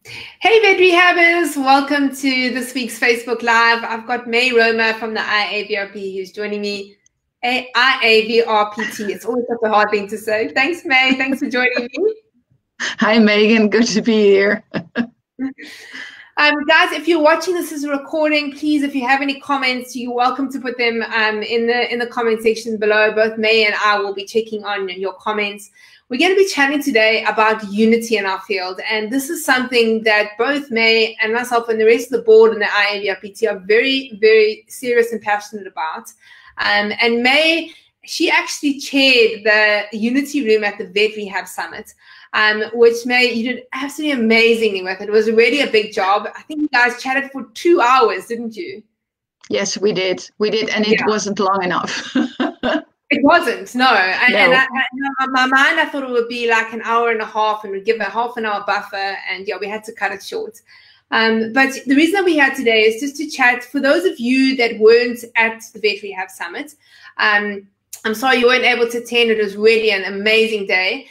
Hey Vet Rehabbers, welcome to this week's Facebook Live. I've got May Roma from the IAVRP who's joining me. IAVRPT, it's always such a hard thing to say. Thanks May, thanks for joining me. Hi Megan, good to be here. Guys, if you're watching this as a recording, please, if you have any comments, you're welcome to put them in the comment section below. Both May and I will be checking on your comments. We're going to be chatting today about unity in our field, and this is something that both May and myself and the rest of the board and the IAVRPT are very, very serious and passionate about. And May, she actually chaired the Unity Room at the Vet Rehab Summit, which May, you did absolutely amazingly with. It was really a big job. I think you guys chatted for 2 hours, didn't you? Yes, we did. We did, and it wasn't long enough. It wasn't, no. And in my mind, I thought it would be like an hour and a half, and we'd give a half an hour buffer, and yeah, we had to cut it short. But the reason that we're here today is just to chat. For those of you that weren't at the Vet Rehab Summit, I'm sorry you weren't able to attend. It was really an amazing day.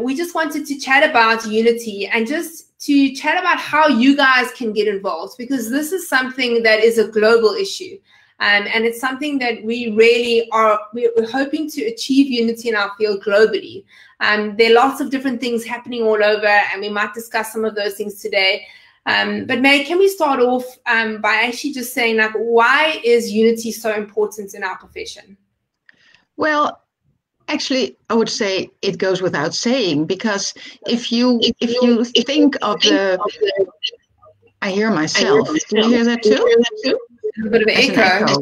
We just wanted to chat about unity and just to chat about how you guys can get involved, because this is something that is a global issue. And it's something that we're hoping to achieve unity in our field globally. There are lots of different things happening all over, and we might discuss some of those things today. But May, can we start off by actually just saying, like, why is unity so important in our profession? Well, actually, I would say it goes without saying, because if you think of the, I hear myself. Do you hear that too? A bit of an echo.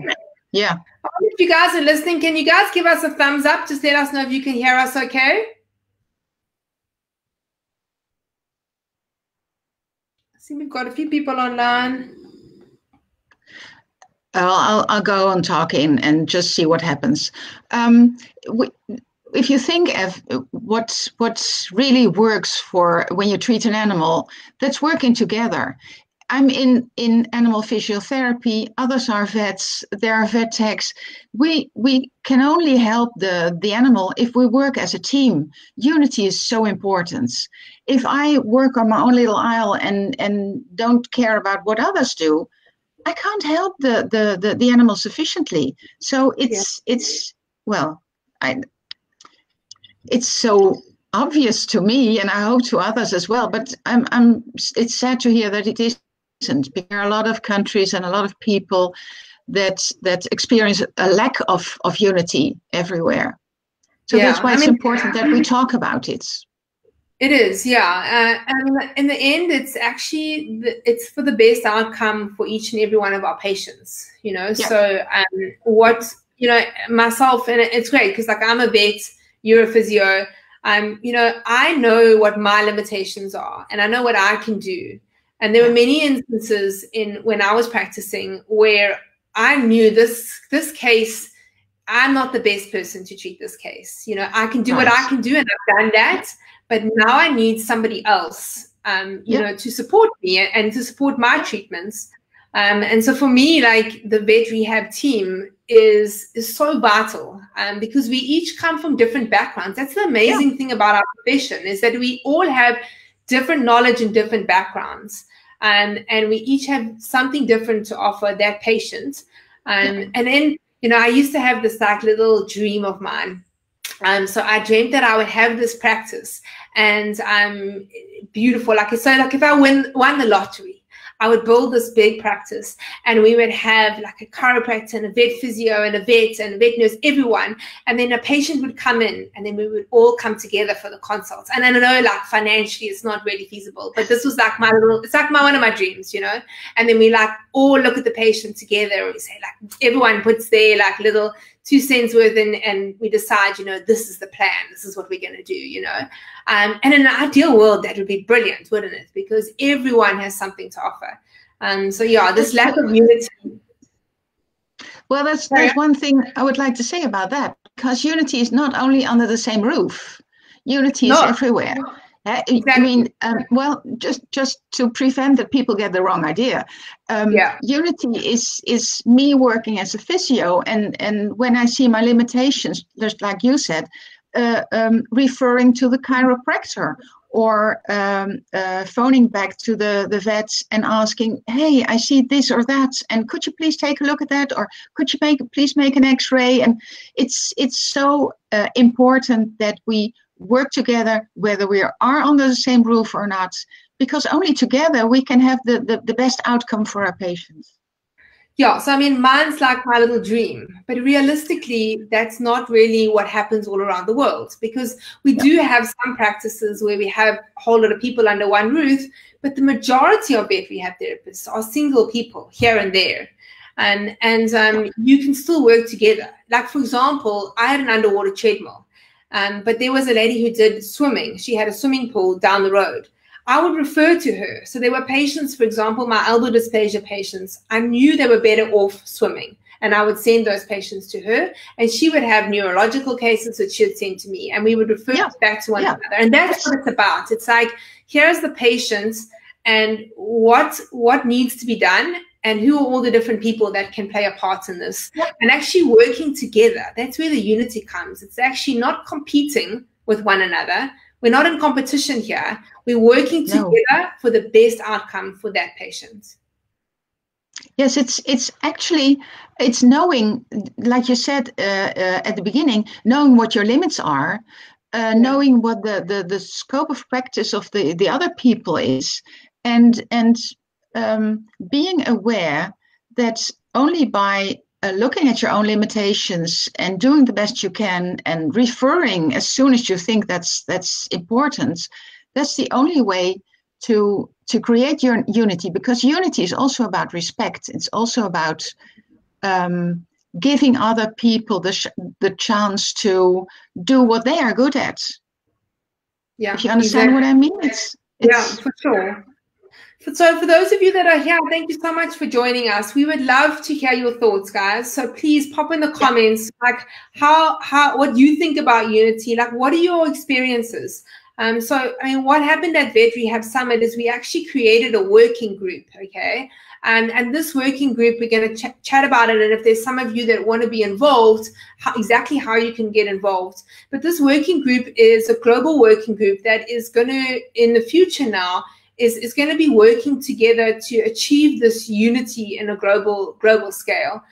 Yeah. If you guys are listening, can you guys give us a thumbs up? Just let us know if you can hear us okay. I see we've got a few people online. I'll go on talking and just see what happens. If you think of what really works for when you treat an animal, that's working together. I'm in animal physiotherapy. Others are vets. There are vet techs. We can only help the animal if we work as a team. Unity is so important. If I work on my own little aisle and don't care about what others do, I can't help the animal sufficiently. So it's so obvious to me, and I hope to others as well. But it's sad to hear that it is. There are a lot of countries and a lot of people that experience a lack of unity everywhere. So that's why it's important that we talk about it. It is, yeah. And in the end, it's actually it's for the best outcome for each and every one of our patients. You know, so myself, and it's great because, like, I'm a vet, you're a physio. I know what my limitations are, and I know what I can do. And there were many instances when I was practicing where I knew this case, I'm not the best person to treat this case. You know, I can do what I can do, and I've done that. But now I need somebody else, to support me and to support my treatments. And so for me, like, the Vet Rehab team is so vital because we each come from different backgrounds. That's the amazing thing about our profession, is that we all have different knowledge and different backgrounds. And we each have something different to offer that patient. And then, I used to have this, like, little dream of mine. So I dreamt that I would have this practice, and beautiful. Like if I won the lottery, I would build this big practice, and we would have, like, a chiropractor and a vet physio and a vet nurse, everyone. And then a patient would come in, and then we would all come together for the consults. And I know, like, financially it's not really feasible, but this was like one of my dreams, And then we, like, all look at the patient together, and we say, like, everyone puts their, like, little 2 cents worth in, and we decide, this is the plan. This is what we're going to do, And in an ideal world, that would be brilliant, wouldn't it? Because everyone has something to offer. This lack of unity. Well, that's one thing I would like to say about that, because unity is not only under the same roof. Unity is everywhere. Exactly. I mean, just to prevent that people get the wrong idea. Unity is me working as a physio, and when I see my limitations, just like you said, referring to the chiropractor, or phoning back to the vets and asking, hey, I see this or that, and could you please take a look at that, or could you please make an x-ray? And it's so important that we work together, whether we are under the same roof or not, because only together we can have the best outcome for our patients. Yeah, so I mean, mine's like my little dream, but realistically, that's not really what happens all around the world, because we do have some practices where we have a whole lot of people under one roof, but the majority of vet rehab therapists are single people here and there. And you can still work together. Like, for example, I had an underwater treadmill, but there was a lady who did swimming. She had a swimming pool down the road. I would refer to her. So there were patients, for example, my elbow dysplasia patients, I knew they were better off swimming. And I would send those patients to her, and she would have neurological cases that she would send to me, and we would refer back to one another. And that's what it's about. It's like, here's the patients and what needs to be done, and who are all the different people that can play a part in this. And actually working together, that's where the unity comes. It's actually not competing with one another. We're not in competition here. We're working together for the best outcome for that patient. Yes, it's actually knowing, like you said at the beginning, knowing what your limits are, knowing what the scope of practice of the other people is, and being aware that only by looking at your own limitations and doing the best you can and referring as soon as you think that's important, that's the only way to create your unity, because unity is also about respect. It's also about giving other people the chance to do what they are good at. Yeah, if you understand what I mean. It's yeah, for sure. So for those of you that are here, thank you so much for joining us. We would love to hear your thoughts, guys. So please pop in the comments, like what you think about unity, like what are your experiences? So I mean, what happened at Vet Rehab Summit is we actually created a working group, okay? And this working group, we're going to chat about it. And if there's some of you that want to be involved, exactly how you can get involved. But this working group is a global working group that is going to, in the future now, is going to be working together to achieve this unity in a global scale.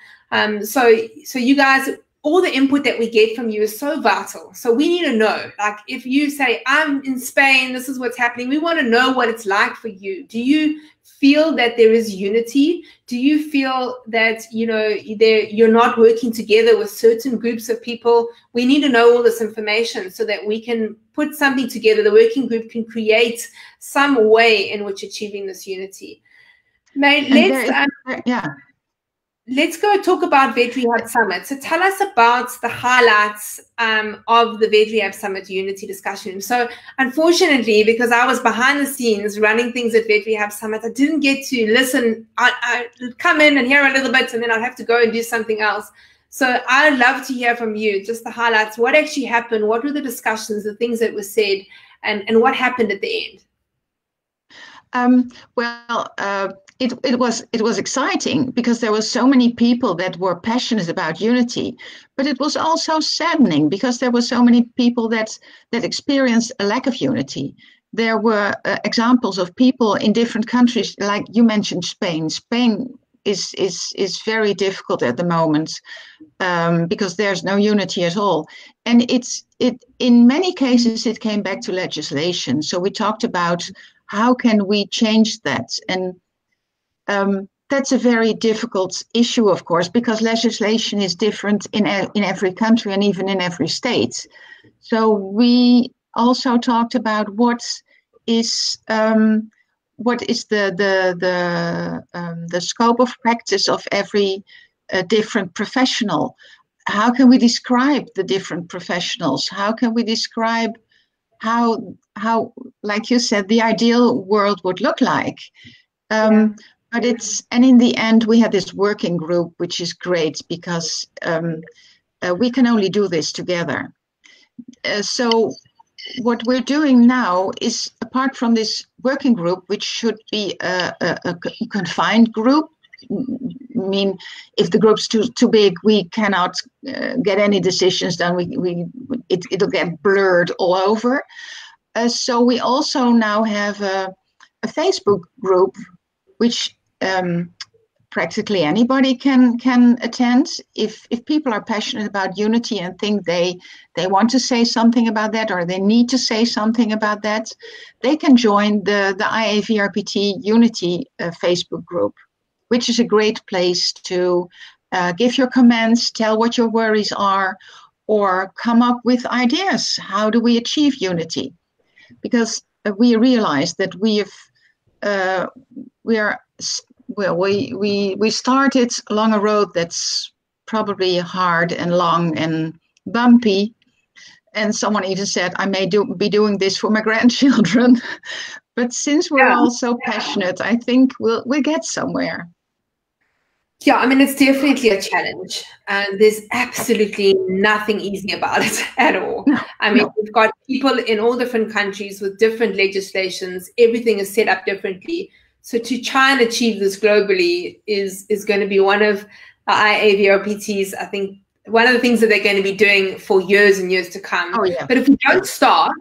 So you guys, all the input that we get from you is so vital. So we need to know, like, if you say, I'm in Spain, this is what's happening, we want to know what it's like for you. Do you feel that there is unity? Do you feel that, you're not working together with certain groups of people? We need to know all this information so that we can put something together. The working group can create some way in which achieving this unity. Let's go talk about Vet Rehab Summit. So tell us about the highlights of the Vet Rehab Summit Unity discussion. So unfortunately, because I was behind the scenes running things at Vet Rehab Summit, I didn't get to listen. I'd come in and hear a little bit, and then I'd have to go and do something else. So I'd love to hear from you, just the highlights, what actually happened, what were the discussions, the things that were said, and what happened at the end. It was exciting because there were so many people that were passionate about unity, but it was also saddening because there were so many people that experienced a lack of unity. There were examples of people in different countries, like you mentioned Spain. Spain is very difficult at the moment because there's no unity at all, and in many cases it came back to legislation. So we talked about how can we change that, and that's a very difficult issue, of course, because legislation is different in every country and even in every state. So we also talked about what is the scope of practice of every different professional. How can we describe the different professionals? How can we describe how, like you said, the ideal world would look like? But and in the end, we had this working group, which is great because we can only do this together. So what we're doing now is, apart from this working group, which should be a confined group, I mean, if the group's too big, we cannot get any decisions done. It'll get blurred all over. So we also now have a Facebook group, which practically anybody can attend. If people are passionate about unity and think they want to say something about that, or they need to say something about that, they can join the IAVRPT Unity Facebook group, which is a great place to give your comments, tell what your worries are, or come up with ideas. How do we achieve unity? Because we realize that we started along a road that's probably hard and long and bumpy. And someone even said, I may be doing this for my grandchildren. But since we're all so passionate, I think we'll get somewhere. Yeah, I mean, it's definitely a challenge, and there's absolutely nothing easy about it at all. We've got people in all different countries with different legislations. Everything is set up differently. So to try and achieve this globally is going to be one of the IAVRPT's, I think, one of the things that they're going to be doing for years and years to come. Oh, yeah. But if we don't start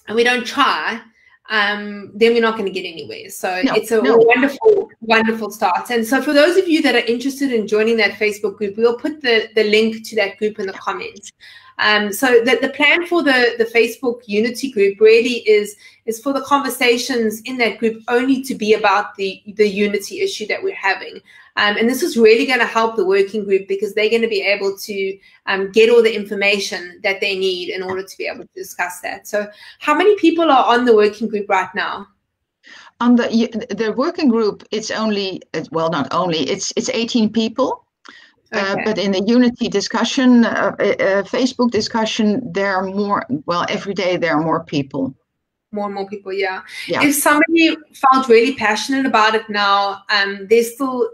and we don't try, then we're not going to get anywhere. So it's a wonderful start. And so for those of you that are interested in joining that Facebook group, we'll put the link to that group in the comments. So the plan for the Facebook Unity group really is for the conversations in that group only to be about the unity issue that we're having. And this is really going to help the working group, because they're going to be able to get all the information that they need in order to be able to discuss that. So how many people are on the working group right now? On the working group, it's only, well, not only, it's 18 people. Okay. But in the Unity discussion, Facebook discussion, there are more, well, every day there are more people. More and more people, yeah. If somebody felt really passionate about it now,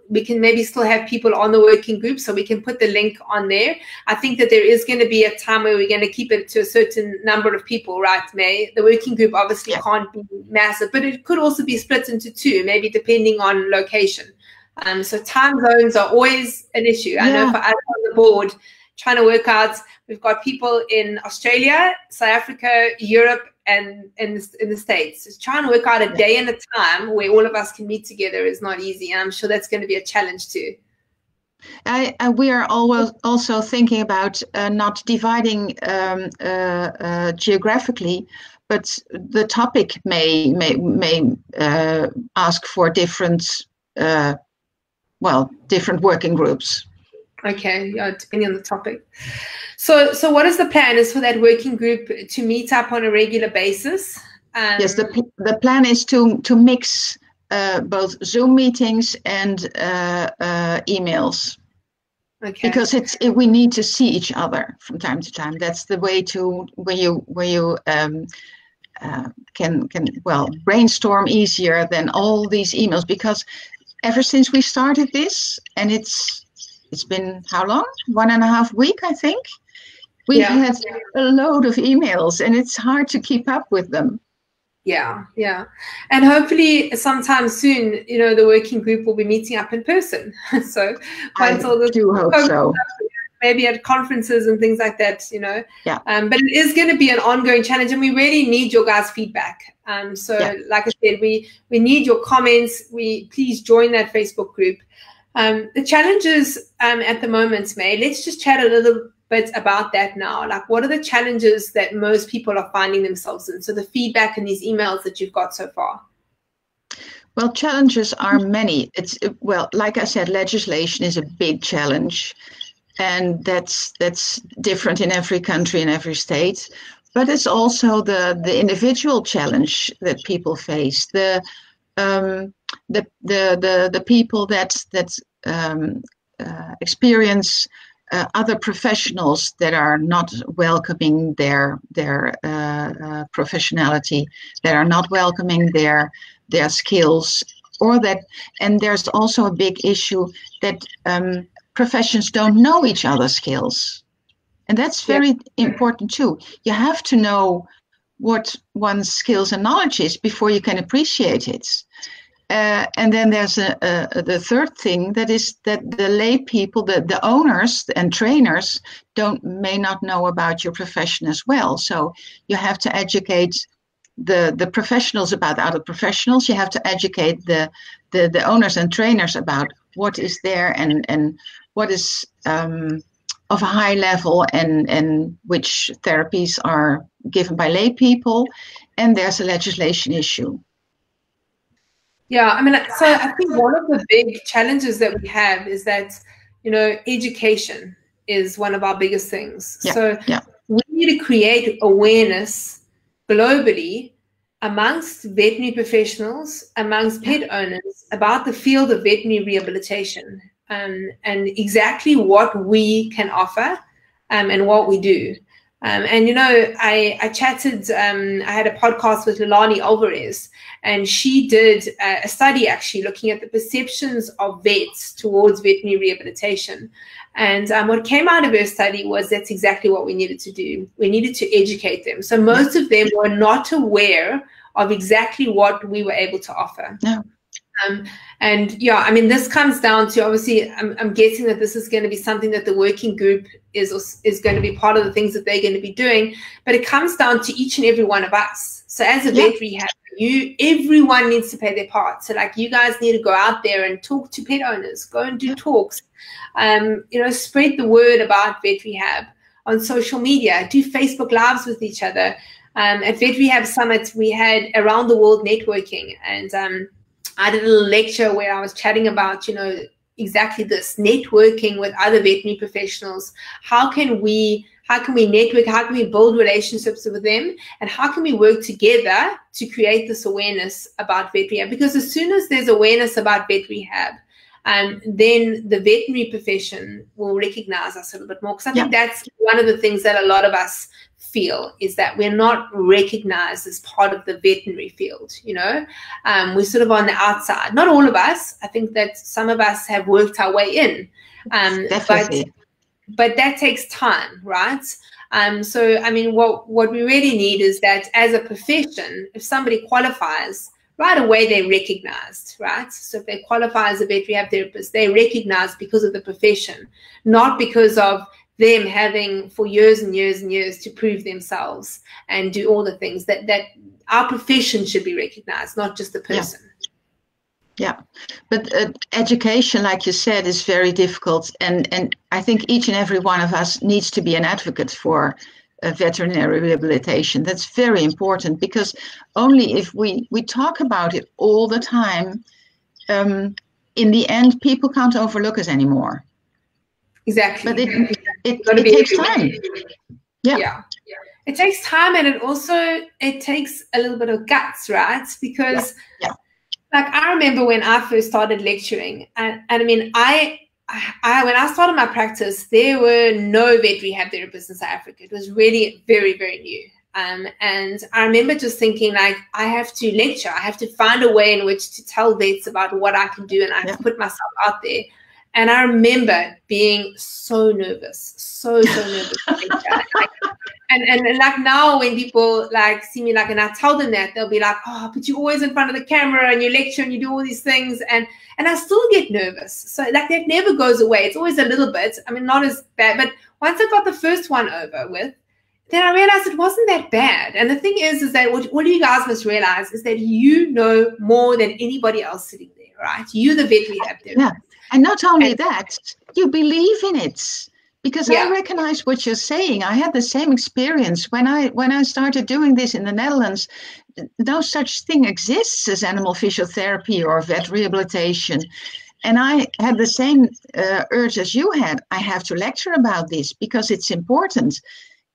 we can maybe still have people on the working group, so we can put the link on there. I think that there is going to be a time where we're going to keep it to a certain number of people, right, May? The working group obviously can't be massive, but it could also be split into two, maybe depending on location. So time zones are always an issue. I know for us on the board, trying to work out, we've got people in Australia, South Africa, Europe, and in the States. Just trying to work out a day and a time where all of us can meet together is not easy. And I'm sure that's going to be a challenge too. We are always also thinking about not dividing geographically, but the topic may ask for different different working groups. Okay, depending on the topic. So what is the plan? Is for that working group to meet up on a regular basis? Yes, the plan is to mix both Zoom meetings and emails. Okay. Because we need to see each other from time to time. That's the way to where you can brainstorm easier than all these emails. Because ever since we started this, and it's been how long? 1.5 weeks, I think. We've had a load of emails, and it's hard to keep up with them. Yeah. And hopefully sometime soon, the working group will be meeting up in person. So I do hope so. Maybe at conferences and things like that, Yeah. But it is going to be an ongoing challenge, and we really need your guys' feedback. Like I said, we need your comments. Please join that Facebook group. The challenges at the moment, May, let's just chat a little bit about that now. Like, what are the challenges that most people are finding themselves in? So the feedback and these emails that you've got so far. Well, challenges are many. Like I said, legislation is a big challenge, and that's different in every country and every state. But it's also the individual challenge that people face. The people that experience other professionals that are not welcoming their professionality, that are not welcoming their skills, and there's also a big issue that professions don't know each other's skills, and that's very important too. You have to know what one's skills and knowledge is before you can appreciate it. And then there's the third thing, that is that the lay people, the owners and trainers may not know about your profession as well. So you have to educate the professionals about the other professionals. You have to educate the owners and trainers about what is there and what is of a high level and which therapies are given by lay people. And there's a legislation issue. Yeah, I mean, so I think one of the big challenges that we have is that, you know, education is one of our biggest things. So we need to create awareness globally amongst veterinary professionals, amongst pet owners about the field of veterinary rehabilitation and exactly what we can offer and what we do. And, you know, I chatted, I had a podcast with Lilani Alvarez, and she did a study actually looking at the perceptions of vets towards veterinary rehabilitation. And what came out of her study was that's exactly what we needed to do. We needed to educate them. So most of them were not aware of exactly what we were able to offer. No. And yeah, I mean, this comes down to, obviously, I'm guessing that this is going to be something that the working group is going to be part of the things that they're going to be doing, but it comes down to each and every one of us. So as a vet rehab, everyone needs to play their part. So like, you guys need to go out there and talk to pet owners, go and do talks, you know, spread the word about vet rehab on social media, do Facebook Lives with each other. At Vet Rehab Summit, we had around the world networking, and I did a little lecture where I was chatting about, you know, exactly this, networking with other veterinary professionals. How can we network? How can we build relationships with them? And how can we work together to create this awareness about vet rehab? Because as soon as there's awareness about vet rehab, then the veterinary profession will recognize us a little bit more. Because I think that's one of the things that a lot of us feel, is that we're not recognized as part of the veterinary field. You know, we're sort of on the outside. Not all of us. I think that some of us have worked our way in, Definitely. but that takes time, right? So I mean, what we really need is that as a profession, if somebody qualifies, right away they're recognized, right? So if they qualify as a vet rehab therapist, they're recognized because of the profession, not because of them having for years and years and years to prove themselves and do all the things that our profession should be recognized, not just the person. Yeah, but education, like you said, is very difficult. And I think each and every one of us needs to be an advocate for veterinary rehabilitation. That's very important, because only if we talk about it all the time, in the end, people can't overlook us anymore. Exactly. But it takes time. Yeah. It takes time, and it takes a little bit of guts, right? Because like, I remember when I first started lecturing, and I mean, I when I started my practice, there were no vet rehab therapists in South Africa. It was really very, very new. And I remember just thinking, like, I have to lecture. I have to find a way in which to tell vets about what I can do, and I have to put myself out there. And I remember being so nervous, so nervous. And like, now when people like see me, like, and I tell them that, they'll be like, oh, but you're always in front of the camera and you lecture and you do all these things. And I still get nervous. So like, that never goes away. It's always a little bit, I mean, not as bad, but once I got the first one over with, then I realized it wasn't that bad. And the thing is that what you guys must realize is that you know more than anybody else sitting there, right? You're the vet rehab therapist. Yeah. And not only that, you believe in it. Because I recognize what you're saying. I had the same experience when I started doing this in the Netherlands. No such thing exists as animal physiotherapy or vet rehabilitation. And I had the same urge as you had. I have to lecture about this because it's important.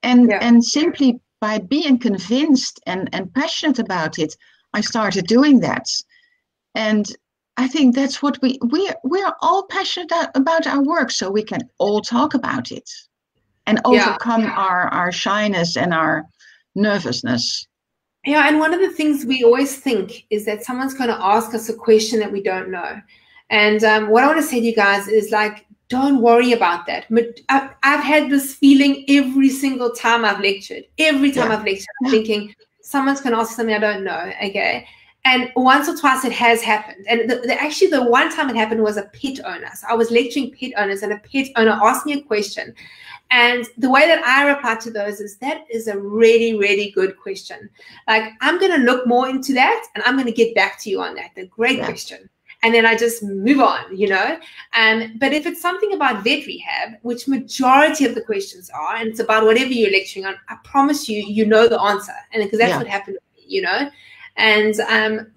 And simply by being convinced and passionate about it, I started doing that. And I think that's what we're all passionate about our work, so we can all talk about it and overcome our shyness and our nervousness. Yeah, and one of the things we always think is that someone's going to ask us a question that we don't know. And what I want to say to you guys is, like, don't worry about that. I've had this feeling every single time I've lectured. Every time I've lectured, I'm thinking, someone's going to ask something I don't know, okay? And once or twice it has happened. And actually the one time it happened was a pet owner. So I was lecturing pet owners, and a pet owner asked me a question. And the way that I reply to those is, that is a really, really good question. Like, I'm going to look more into that and I'm going to get back to you on that. A great question. And then I just move on, you know. But if it's something about vet rehab, which majority of the questions are, and it's about whatever you're lecturing on, I promise you, you know the answer. And because that's what happened to me, you know. And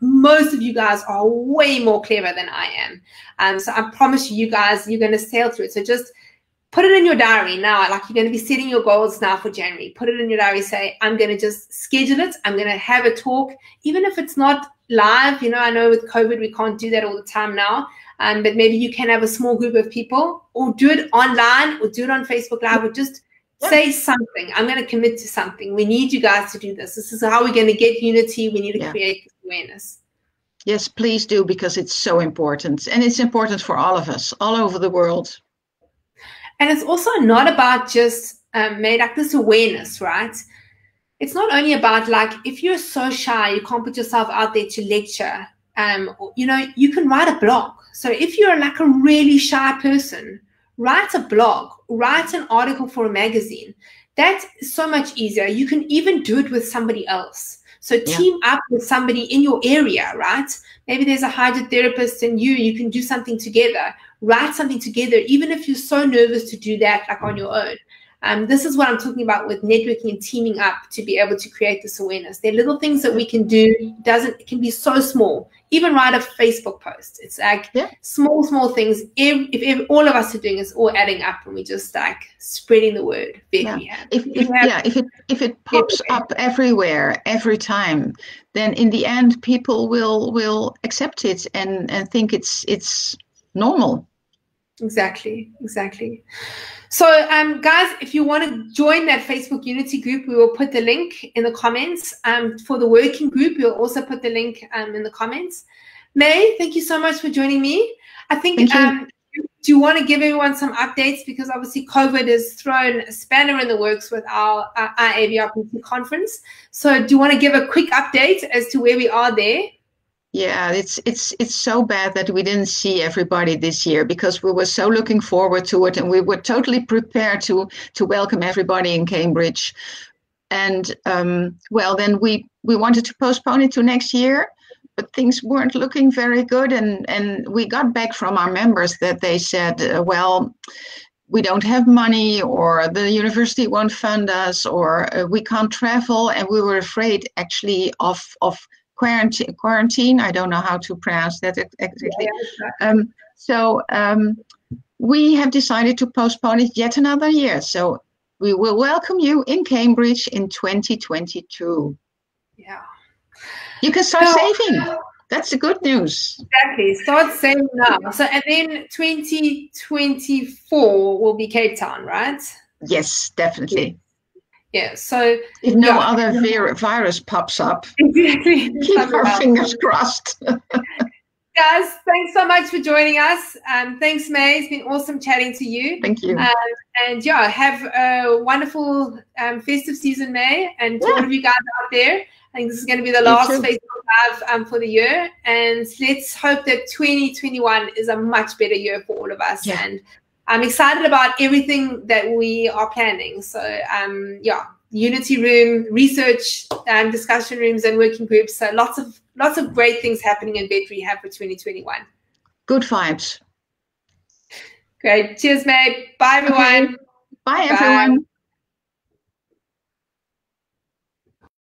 most of you guys are way more clever than I am. So I promise you, you guys, you're going to sail through it. So just put it in your diary now. Like, you're going to be setting your goals now for January. Put it in your diary. Say, I'm going to just schedule it. I'm going to have a talk, even if it's not live. You know, I know with COVID, we can't do that all the time now. But maybe you can have a small group of people, or do it online, or do it on Facebook Live, or just say something. I'm going to commit to something. We need you guys to do this. This is how we're going to get unity. We need to create this awareness. Yes, please do, because it's so important. And it's important for all of us, all over the world. And it's also not about just made up this awareness, right? It's not only about, like, if you're so shy, you can't put yourself out there to lecture, you know, you can write a blog. So if you're like a really shy person, write a blog, write an article for a magazine. That's so much easier. You can even do it with somebody else. So team up with somebody in your area, right? Maybe there's a hydrotherapist and you can do something together. Write something together, even if you're so nervous to do that, like on your own. This is what I'm talking about with networking and teaming up to be able to create this awareness. There are little things that we can do. It can be so small. Even write a Facebook post. It's like small things. If all of us are doing, it's all adding up, and we just like spreading the word. If it pops up everywhere, every time, then in the end, people will accept it and think it's normal. Exactly. So, guys, if you want to join that Facebook Unity group, we will put the link in the comments. For the working group, we'll also put the link in the comments. May, thank you so much for joining me. I think, do you want to give everyone some updates? Because obviously COVID has thrown a spanner in the works with our IAVRPT conference. So do you want to give a quick update as to where we are there? Yeah, it's so bad that we didn't see everybody this year, because we were so looking forward to it, and we were totally prepared to welcome everybody in Cambridge. And well, then we wanted to postpone it to next year, but things weren't looking very good. And we got back from our members that they said, well, we don't have money, or the university won't fund us, or we can't travel. And we were afraid actually of quarantine. I don't know how to pronounce that exactly. So we have decided to postpone it yet another year. So we will welcome you in Cambridge in 2022. Yeah. You can start saving. That's the good news. Exactly. Start saving now. So, and then 2024 will be Cape Town, right? Yes, definitely. Yeah, so if no other virus pops up, keep our fingers crossed. Guys, thanks so much for joining us. Thanks, May. It's been awesome chatting to you. Thank you. And yeah, have a wonderful festive season, May. And to all of you guys out there, I think this is going to be the last Facebook Live for the year. And let's hope that 2021 is a much better year for all of us. Yeah. And I'm excited about everything that we are planning. So yeah, Unity room, research, discussion rooms, and working groups. So lots of great things happening in Vet Rehab for 2021. Good vibes. Great. Cheers, mate. Bye, everyone. Okay. Bye, everyone.